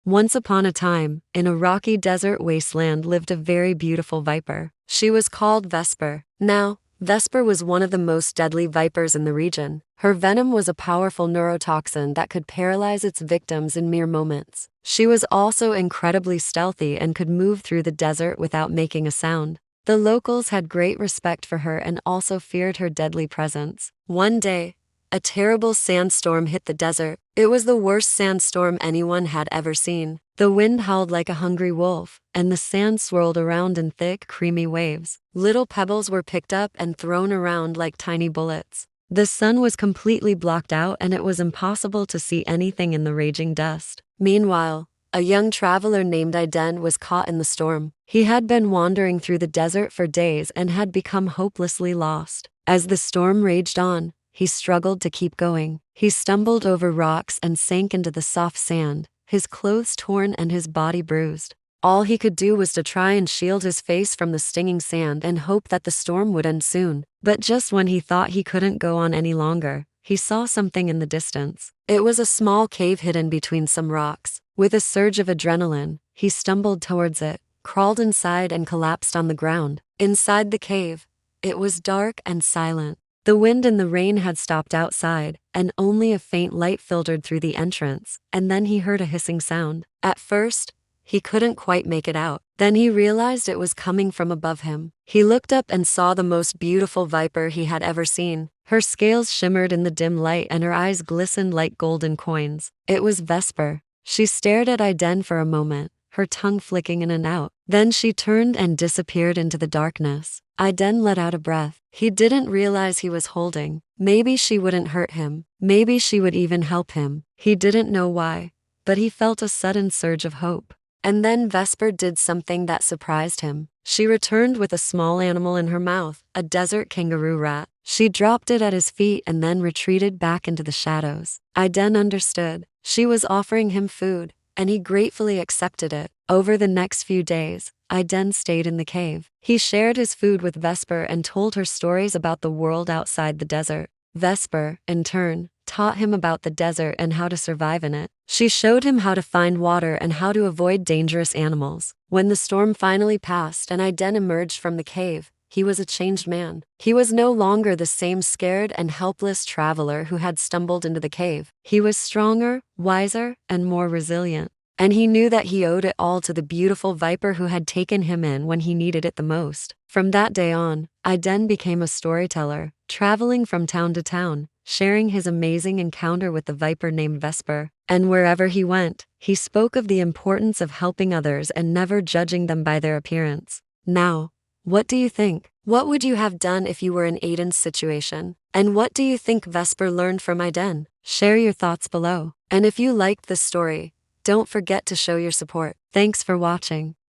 Once upon a time, in a rocky desert wasteland lived a very beautiful viper. She was called Vesper. Now, Vesper was one of the most deadly vipers in the region. Her venom was a powerful neurotoxin that could paralyze its victims in mere moments. She was also incredibly stealthy and could move through the desert without making a sound. The locals had great respect for her and also feared her deadly presence. One day, a terrible sandstorm hit the desert. It was the worst sandstorm anyone had ever seen. The wind howled like a hungry wolf, and the sand swirled around in thick, creamy waves. Little pebbles were picked up and thrown around like tiny bullets. The sun was completely blocked out and it was impossible to see anything in the raging dust. Meanwhile, a young traveler named Aiden was caught in the storm. He had been wandering through the desert for days and had become hopelessly lost. As the storm raged on, he struggled to keep going. He stumbled over rocks and sank into the soft sand, his clothes torn and his body bruised. All he could do was to try and shield his face from the stinging sand and hope that the storm would end soon. But just when he thought he couldn't go on any longer, he saw something in the distance. It was a small cave hidden between some rocks. With a surge of adrenaline, he stumbled towards it, crawled inside and collapsed on the ground. Inside the cave, it was dark and silent. The wind and the rain had stopped outside, and only a faint light filtered through the entrance, and then he heard a hissing sound. At first, he couldn't quite make it out. Then he realized it was coming from above him. He looked up and saw the most beautiful viper he had ever seen. Her scales shimmered in the dim light and her eyes glistened like golden coins. It was Vesper. She stared at Aiden for a moment, her tongue flicking in and out. Then she turned and disappeared into the darkness. Aiden let out a breath. He didn't realize he was holding. Maybe she wouldn't hurt him. Maybe she would even help him. He didn't know why, but he felt a sudden surge of hope. And then Vesper did something that surprised him. She returned with a small animal in her mouth, a desert kangaroo rat. She dropped it at his feet and then retreated back into the shadows. Aiden understood. She was offering him food, and he gratefully accepted it. Over the next few days, Aiden stayed in the cave. He shared his food with Vesper and told her stories about the world outside the desert. Vesper, in turn, taught him about the desert and how to survive in it. She showed him how to find water and how to avoid dangerous animals. When the storm finally passed and Aiden emerged from the cave, he was a changed man. He was no longer the same scared and helpless traveler who had stumbled into the cave. He was stronger, wiser, and more resilient. And he knew that he owed it all to the beautiful viper who had taken him in when he needed it the most. From that day on, Aiden became a storyteller, traveling from town to town, sharing his amazing encounter with the viper named Vesper. And wherever he went, he spoke of the importance of helping others and never judging them by their appearance. Now, what do you think? What would you have done if you were in Aiden's situation? And what do you think Vesper learned from Aiden? Share your thoughts below. And if you liked this story, don't forget to show your support. Thanks for watching.